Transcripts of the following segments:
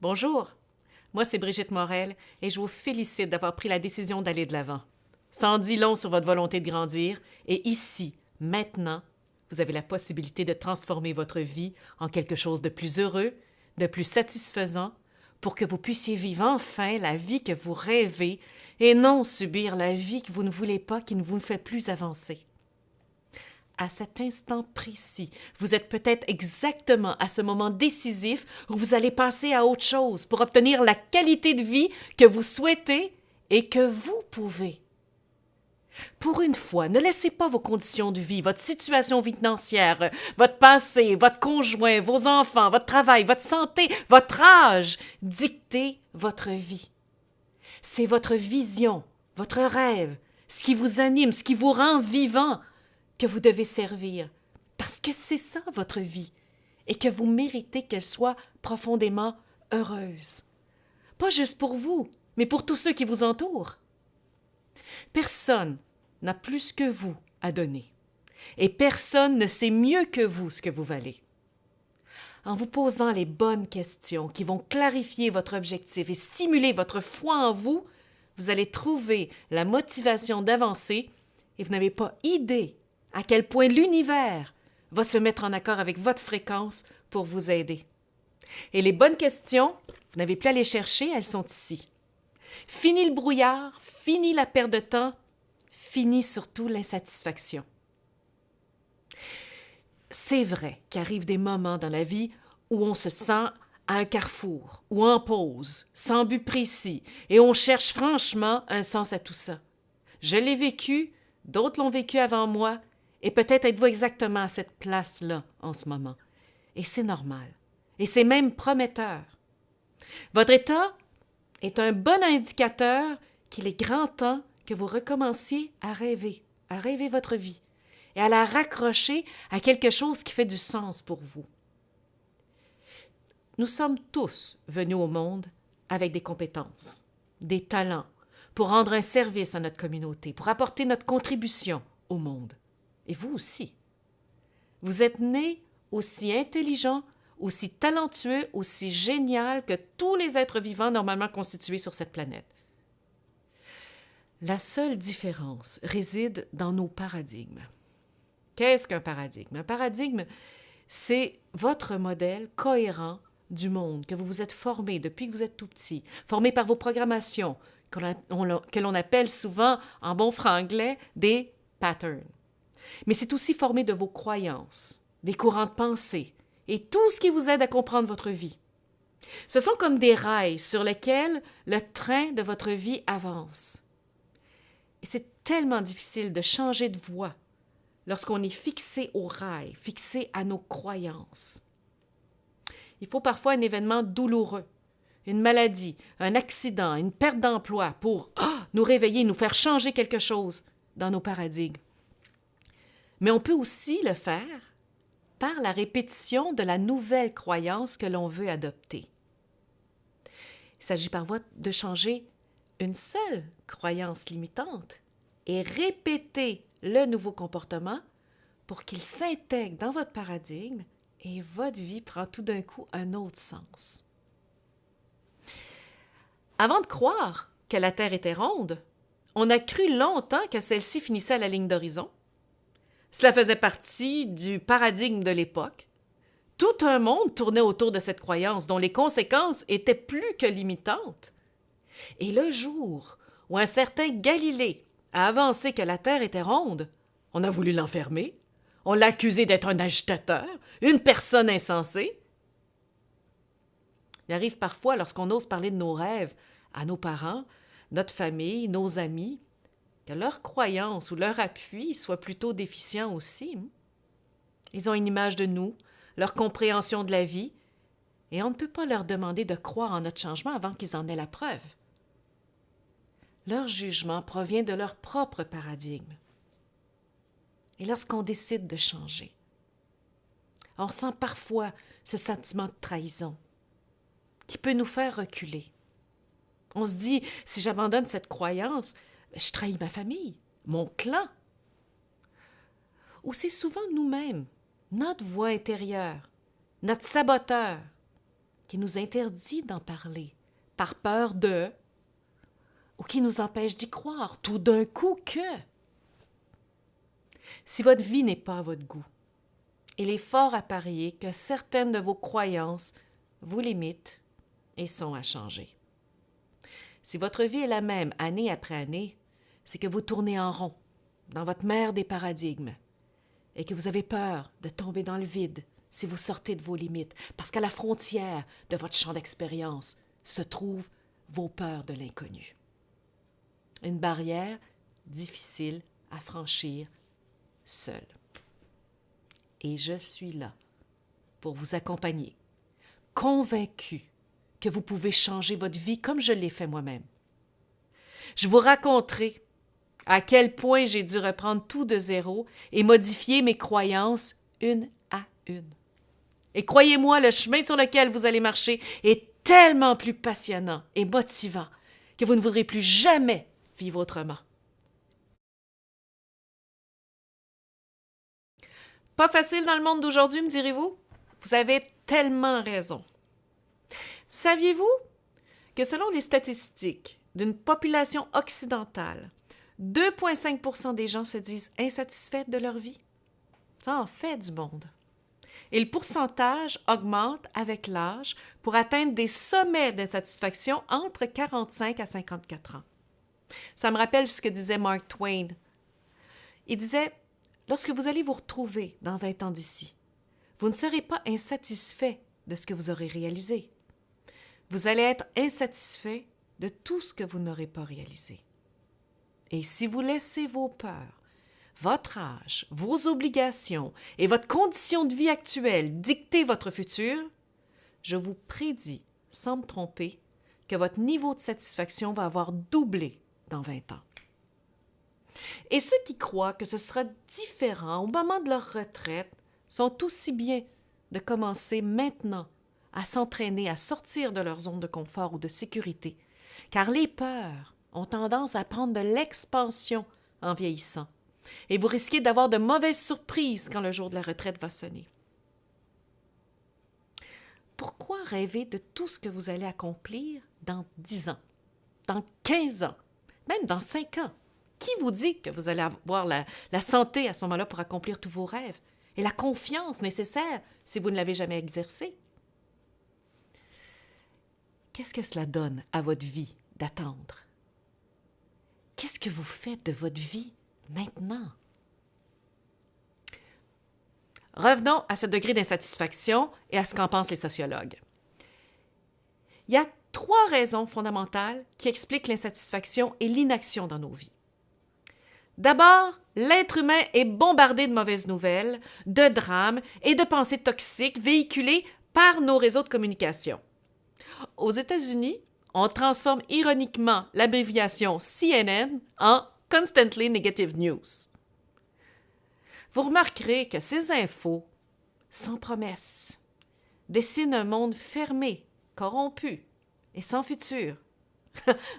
Bonjour, moi c'est Brigitte Morel et je vous félicite d'avoir pris la décision d'aller de l'avant. Ça en dit long sur votre volonté de grandir et ici, maintenant, vous avez la possibilité de transformer votre vie en quelque chose de plus heureux, de plus satisfaisant, pour que vous puissiez vivre enfin la vie que vous rêvez et non subir la vie que vous ne voulez pas, qui ne vous fait plus avancer. À cet instant précis, vous êtes peut-être exactement à ce moment décisif où vous allez passer à autre chose pour obtenir la qualité de vie que vous souhaitez et que vous pouvez. Pour une fois, ne laissez pas vos conditions de vie, votre situation financière, votre passé, votre conjoint, vos enfants, votre travail, votre santé, votre âge dicter votre vie. C'est votre vision, votre rêve, ce qui vous anime, ce qui vous rend vivant, que vous devez servir, parce que c'est ça votre vie, et que vous méritez qu'elle soit profondément heureuse. Pas juste pour vous, mais pour tous ceux qui vous entourent. Personne n'a plus que vous à donner, et personne ne sait mieux que vous ce que vous valez. En vous posant les bonnes questions qui vont clarifier votre objectif et stimuler votre foi en vous, vous allez trouver la motivation d'avancer et vous n'avez pas idée à quel point l'univers va se mettre en accord avec votre fréquence pour vous aider. Et les bonnes questions, vous n'avez plus à les chercher, elles sont ici. Fini le brouillard, fini la perte de temps, fini surtout l'insatisfaction. C'est vrai qu'arrivent des moments dans la vie où on se sent à un carrefour ou en pause, sans but précis, et on cherche franchement un sens à tout ça. Je l'ai vécu, d'autres l'ont vécu avant moi, et peut-être êtes-vous exactement à cette place-là en ce moment. Et c'est normal. Et c'est même prometteur. Votre état est un bon indicateur qu'il est grand temps que vous recommenciez à rêver votre vie et à la raccrocher à quelque chose qui fait du sens pour vous. Nous sommes tous venus au monde avec des compétences, des talents, pour rendre un service à notre communauté, pour apporter notre contribution au monde. Et vous aussi. Vous êtes né aussi intelligent, aussi talentueux, aussi génial que tous les êtres vivants normalement constitués sur cette planète. La seule différence réside dans nos paradigmes. Qu'est-ce qu'un paradigme? Un paradigme, c'est votre modèle cohérent du monde que vous vous êtes formé depuis que vous êtes tout petit, formé par vos programmations, que l'on appelle souvent, en bon franglais, des patterns. Mais c'est aussi formé de vos croyances, des courants de pensée et tout ce qui vous aide à comprendre votre vie. Ce sont comme des rails sur lesquels le train de votre vie avance. Et c'est tellement difficile de changer de voie lorsqu'on est fixé aux rails, fixé à nos croyances. Il faut parfois un événement douloureux, une maladie, un accident, une perte d'emploi pour nous réveiller, nous faire changer quelque chose dans nos paradigmes. Mais on peut aussi le faire par la répétition de la nouvelle croyance que l'on veut adopter. Il s'agit parfois de changer une seule croyance limitante et répéter le nouveau comportement pour qu'il s'intègre dans votre paradigme et votre vie prend tout d'un coup un autre sens. Avant de croire que la Terre était ronde, on a cru longtemps que celle-ci finissait à la ligne d'horizon. Cela faisait partie du paradigme de l'époque. Tout un monde tournait autour de cette croyance dont les conséquences étaient plus que limitantes. Et le jour où un certain Galilée a avancé que la Terre était ronde, on a voulu l'enfermer, on l'a accusé d'être un agitateur, une personne insensée. Il arrive parfois, lorsqu'on ose parler de nos rêves à nos parents, notre famille, nos amis, que leur croyance ou leur appui soit plutôt déficient aussi. Ils ont une image de nous, leur compréhension de la vie, et on ne peut pas leur demander de croire en notre changement avant qu'ils en aient la preuve. Leur jugement provient de leur propre paradigme. Et lorsqu'on décide de changer, on ressent parfois ce sentiment de trahison qui peut nous faire reculer. On se dit, si j'abandonne cette croyance, je trahis ma famille, mon clan. Ou c'est souvent nous-mêmes, notre voix intérieure, notre saboteur, qui nous interdit d'en parler par peur de, ou qui nous empêche d'y croire tout d'un coup que. Si votre vie n'est pas à votre goût, il est fort à parier que certaines de vos croyances vous limitent et sont à changer. Si votre vie est la même année après année, c'est que vous tournez en rond dans votre mer des paradigmes et que vous avez peur de tomber dans le vide si vous sortez de vos limites, parce qu'à la frontière de votre champ d'expérience se trouvent vos peurs de l'inconnu. Une barrière difficile à franchir seul. Et je suis là pour vous accompagner, convaincu que vous pouvez changer votre vie comme je l'ai fait moi-même. Je vous raconterai à quel point j'ai dû reprendre tout de zéro et modifier mes croyances une à une. Et croyez-moi, le chemin sur lequel vous allez marcher est tellement plus passionnant et motivant que vous ne voudrez plus jamais vivre autrement. Pas facile dans le monde d'aujourd'hui, me direz-vous? Vous avez tellement raison. Saviez-vous que selon les statistiques d'une population occidentale, 2,5% des gens se disent insatisfaits de leur vie? Ça en fait du monde. Et le pourcentage augmente avec l'âge pour atteindre des sommets d'insatisfaction entre 45 à 54 ans. Ça me rappelle ce que disait Mark Twain. Il disait « Lorsque vous allez vous retrouver dans 20 ans d'ici, vous ne serez pas insatisfait de ce que vous aurez réalisé. Vous allez être insatisfait de tout ce que vous n'aurez pas réalisé. Et si vous laissez vos peurs, votre âge, vos obligations et votre condition de vie actuelle dicter votre futur, je vous prédis, sans me tromper, que votre niveau de satisfaction va avoir doublé dans 20 ans. Et ceux qui croient que ce sera différent au moment de leur retraite sont aussi bien de commencer maintenant à s'entraîner à sortir de leur zone de confort ou de sécurité, car les peurs ont tendance à prendre de l'expansion en vieillissant, et vous risquez d'avoir de mauvaises surprises quand le jour de la retraite va sonner. Pourquoi rêver de tout ce que vous allez accomplir dans 10 ans, dans 15 ans, même dans 5 ans? Qui vous dit que vous allez avoir la santé à ce moment-là pour accomplir tous vos rêves et la confiance nécessaire si vous ne l'avez jamais exercée? Qu'est-ce que cela donne à votre vie d'attendre? Qu'est-ce que vous faites de votre vie maintenant? Revenons à ce degré d'insatisfaction et à ce qu'en pensent les sociologues. Il y a 3 raisons fondamentales qui expliquent l'insatisfaction et l'inaction dans nos vies. D'abord, l'être humain est bombardé de mauvaises nouvelles, de drames et de pensées toxiques véhiculées par nos réseaux de communication. Aux États-Unis, on transforme ironiquement l'abréviation CNN en Constantly Negative News. Vous remarquerez que ces infos, sans promesse, dessinent un monde fermé, corrompu et sans futur.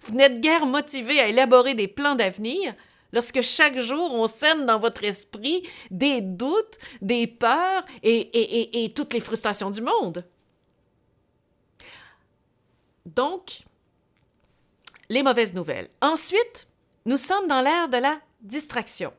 Vous n'êtes guère motivé à élaborer des plans d'avenir lorsque chaque jour on sème dans votre esprit des doutes, des peurs et toutes les frustrations du monde. Donc, les mauvaises nouvelles. Ensuite, nous sommes dans l'ère de la distraction.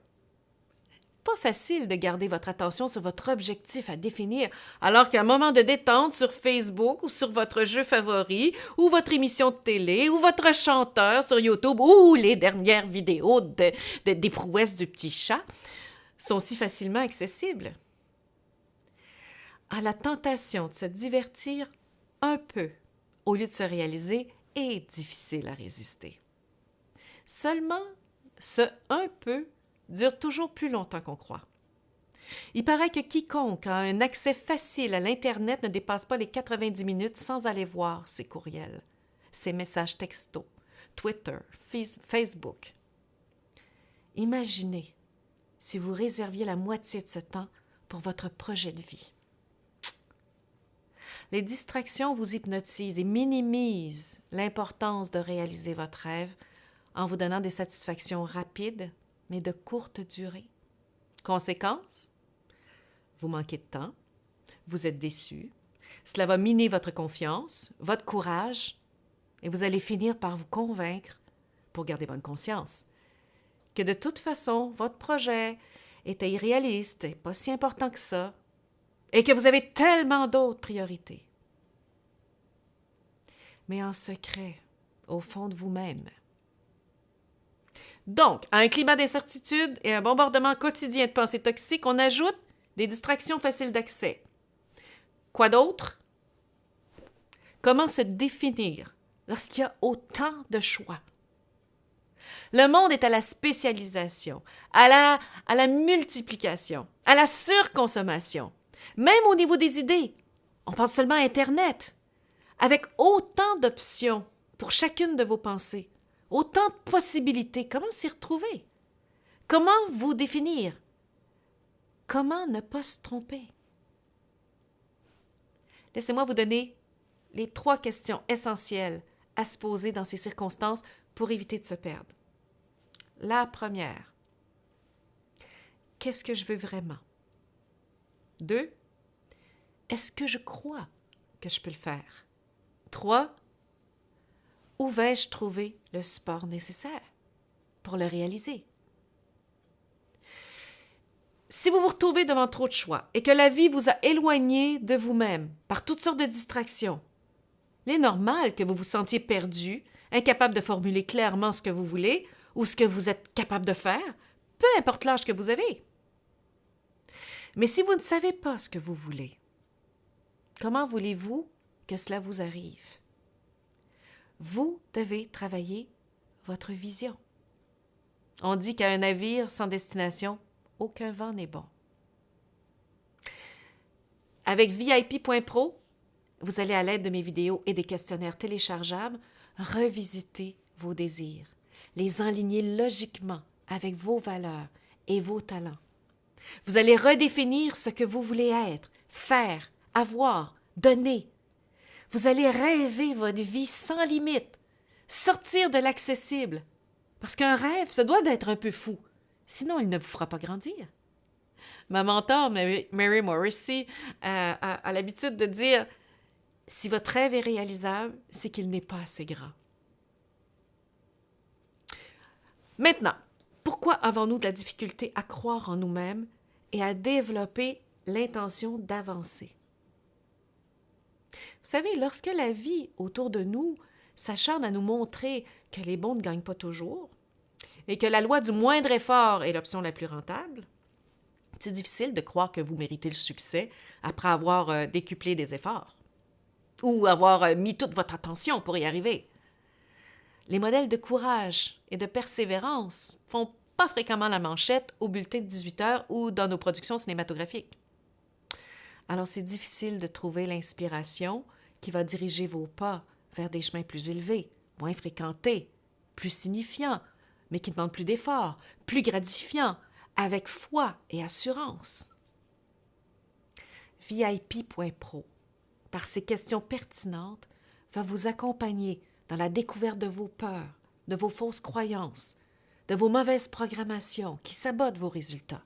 Pas facile de garder votre attention sur votre objectif à définir, alors qu'à un moment de détente sur Facebook ou sur votre jeu favori, ou votre émission de télé, ou votre chanteur sur YouTube, ou les dernières vidéos des prouesses du petit chat sont si facilement accessibles. À la tentation de se divertir un peu au lieu de se réaliser est difficile à résister. Seulement, ce un peu dure toujours plus longtemps qu'on croit. Il paraît que quiconque a un accès facile à l'Internet ne dépasse pas les 90 minutes sans aller voir ses courriels, ses messages textos, Twitter, Facebook. Imaginez si vous réserviez la moitié de ce temps pour votre projet de vie. Les distractions vous hypnotisent et minimisent l'importance de réaliser votre rêve en vous donnant des satisfactions rapides, mais de courte durée. Conséquence, vous manquez de temps, vous êtes déçu, Cela va miner votre confiance, votre courage, et vous allez finir par vous convaincre, pour garder bonne conscience, que de toute façon, votre projet était irréaliste et pas si important que ça, et que vous avez tellement d'autres priorités. Mais en secret, au fond de vous-même. Donc, à un climat d'incertitude et un bombardement quotidien de pensées toxiques, on ajoute des distractions faciles d'accès. Quoi d'autre? Comment se définir lorsqu'il y a autant de choix? Le monde est à la spécialisation, à la multiplication, à la surconsommation. Même au niveau des idées, on pense seulement à Internet. Avec autant d'options pour chacune de vos pensées, autant de possibilités, comment s'y retrouver? Comment vous définir? Comment ne pas se tromper? Laissez-moi vous donner les 3 questions essentielles à se poser dans ces circonstances pour éviter de se perdre. La première, qu'est-ce que je veux vraiment? 2, est-ce que je crois que je peux le faire? 3, où vais-je trouver le support nécessaire pour le réaliser? Si vous vous retrouvez devant trop de choix et que la vie vous a éloigné de vous-même par toutes sortes de distractions, il est normal que vous vous sentiez perdu, incapable de formuler clairement ce que vous voulez ou ce que vous êtes capable de faire, peu importe l'âge que vous avez. Mais si vous ne savez pas ce que vous voulez, comment voulez-vous que cela vous arrive? Vous devez travailler votre vision. On dit qu'à un navire sans destination, aucun vent n'est bon. Avec VIP.pro, vous allez à l'aide de mes vidéos et des questionnaires téléchargeables revisiter vos désirs, les enligner logiquement avec vos valeurs et vos talents. Vous allez redéfinir ce que vous voulez être, faire, avoir, donner. Vous allez rêver votre vie sans limite, sortir de l'accessible. Parce qu'un rêve, ça doit d'être un peu fou. Sinon, il ne vous fera pas grandir. Ma mentor, Mary Morrissey, a l'habitude de dire « Si votre rêve est réalisable, c'est qu'il n'est pas assez grand. » Maintenant, pourquoi avons-nous de la difficulté à croire en nous-mêmes et à développer l'intention d'avancer? Vous savez, lorsque la vie autour de nous s'acharne à nous montrer que les bons ne gagnent pas toujours et que la loi du moindre effort est l'option la plus rentable, c'est difficile de croire que vous méritez le succès après avoir décuplé des efforts ou avoir mis toute votre attention pour y arriver. Les modèles de courage et de persévérance font pas fréquemment la manchette au bulletin de 18 heures ou dans nos productions cinématographiques. Alors c'est difficile de trouver l'inspiration qui va diriger vos pas vers des chemins plus élevés, moins fréquentés, plus signifiants, mais qui demandent plus d'efforts, plus gratifiants, avec foi et assurance. VIP.pro, par ses questions pertinentes, va vous accompagner dans la découverte de vos peurs, de vos fausses croyances, de vos mauvaises programmations qui sabotent vos résultats.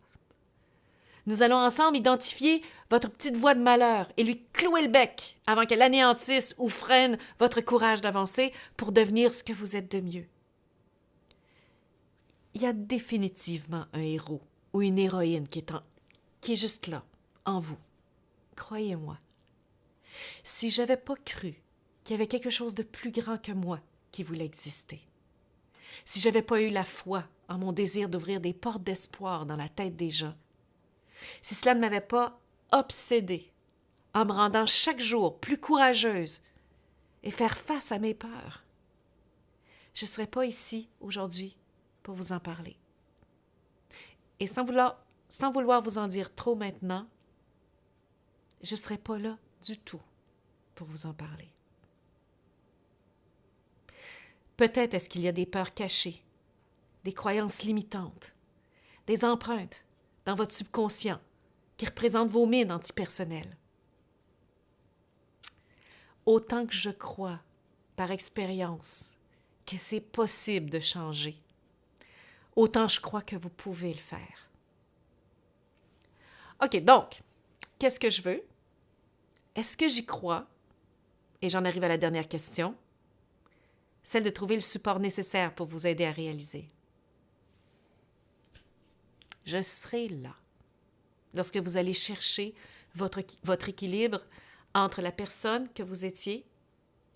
Nous allons ensemble identifier votre petite voix de malheur et lui clouer le bec avant qu'elle anéantisse ou freine votre courage d'avancer pour devenir ce que vous êtes de mieux. Il y a définitivement un héros ou une héroïne qui est juste là, en vous. Croyez-moi. Si je n'avais pas cru qu'il y avait quelque chose de plus grand que moi qui voulait exister, si je n'avais pas eu la foi en mon désir d'ouvrir des portes d'espoir dans la tête des gens, si cela ne m'avait pas obsédée en me rendant chaque jour plus courageuse et faire face à mes peurs, je ne serais pas ici aujourd'hui pour vous en parler. Et sans vouloir vous en dire trop maintenant, je ne serais pas là du tout pour vous en parler. Peut-être est-ce qu'il y a des peurs cachées, des croyances limitantes, des empreintes dans votre subconscient qui représentent vos mines antipersonnelles. Autant que je crois, par expérience, que c'est possible de changer, autant je crois que vous pouvez le faire. OK, donc, qu'est-ce que je veux? Est-ce que j'y crois? Et j'en arrive à la dernière question, celle de trouver le support nécessaire pour vous aider à réaliser. Je serai là lorsque vous allez chercher votre équilibre entre la personne que vous étiez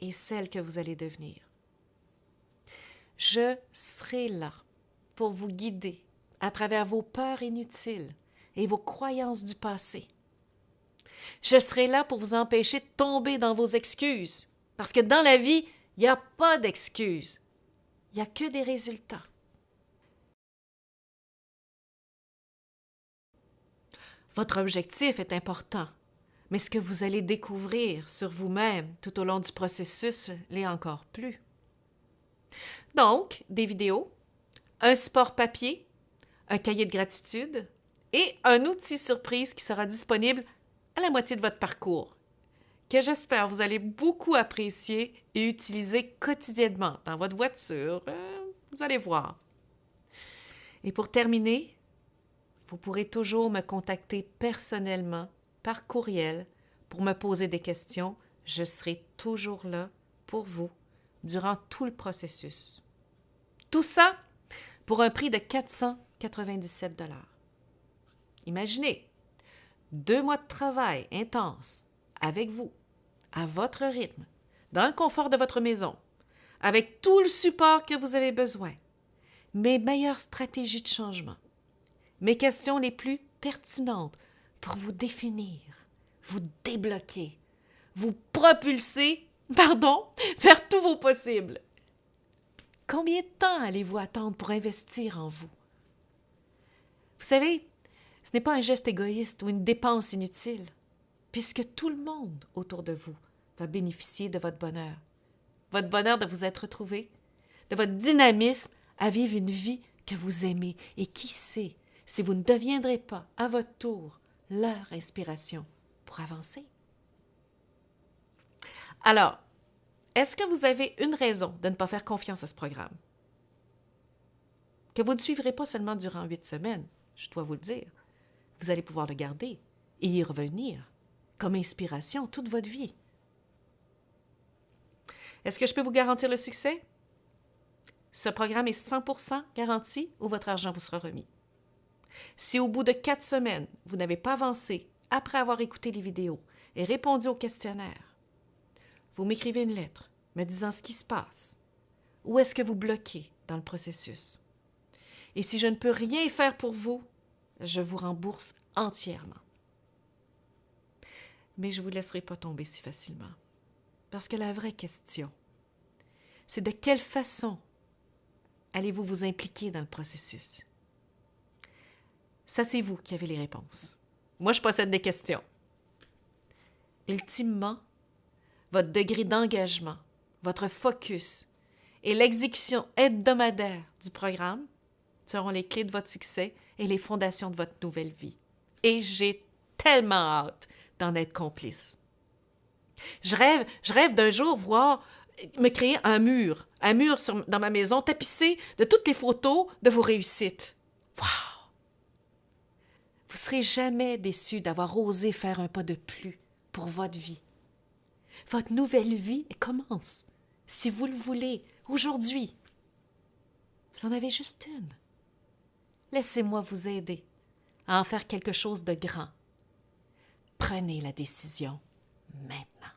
et celle que vous allez devenir. Je serai là pour vous guider à travers vos peurs inutiles et vos croyances du passé. Je serai là pour vous empêcher de tomber dans vos excuses, parce que dans la vie, il n'y a pas d'excuses, il n'y a que des résultats. Votre objectif est important, mais ce que vous allez découvrir sur vous-même tout au long du processus l'est encore plus. Donc, des vidéos, un support papier, un cahier de gratitude et un outil surprise qui sera disponible à la moitié de votre parcours, que j'espère vous allez beaucoup apprécier et utiliser quotidiennement dans votre voiture. Vous allez voir. Et pour terminer, vous pourrez toujours me contacter personnellement par courriel pour me poser des questions. Je serai toujours là pour vous durant tout le processus. Tout ça pour un prix de 497 $. Imaginez, 2 mois de travail intense avec vous, à votre rythme, dans le confort de votre maison, avec tout le support que vous avez besoin, mes meilleures stratégies de changement, mes questions les plus pertinentes pour vous définir, vous débloquer, vous propulser, vers tous vos possibles. Combien de temps allez-vous attendre pour investir en vous? Vous savez, ce n'est pas un geste égoïste ou une dépense inutile, puisque tout le monde autour de vous va bénéficier de votre bonheur de vous être retrouvé, de votre dynamisme à vivre une vie que vous aimez et qui sait si vous ne deviendrez pas à votre tour leur inspiration pour avancer. Alors, est-ce que vous avez une raison de ne pas faire confiance à ce programme? Que vous ne suivrez pas seulement durant 8 semaines, je dois vous le dire. Vous allez pouvoir le garder et y revenir comme inspiration toute votre vie. Est-ce que je peux vous garantir le succès? Ce programme est 100% garanti ou votre argent vous sera remis. Si au bout de 4 semaines, vous n'avez pas avancé après avoir écouté les vidéos et répondu au questionnaire, vous m'écrivez une lettre me disant ce qui se passe. Où est-ce que vous bloquez dans le processus? Et si je ne peux rien faire pour vous, je vous rembourse entièrement. Mais je ne vous laisserai pas tomber si facilement. Parce que la vraie question, c'est de quelle façon allez-vous vous impliquer dans le processus? Ça, c'est vous qui avez les réponses. Moi, je possède des questions. Ultimement, votre degré d'engagement, votre focus et l'exécution hebdomadaire du programme seront les clés de votre succès et les fondations de votre nouvelle vie. Et j'ai tellement hâte d'en être complice. Je rêve d'un jour me créer un mur dans ma maison tapissé de toutes les photos de vos réussites. Wow! Vous ne serez jamais déçus d'avoir osé faire un pas de plus pour votre vie. Votre nouvelle vie commence, si vous le voulez, aujourd'hui. Vous en avez juste une. Laissez-moi vous aider à en faire quelque chose de grand. Prenez la décision maintenant.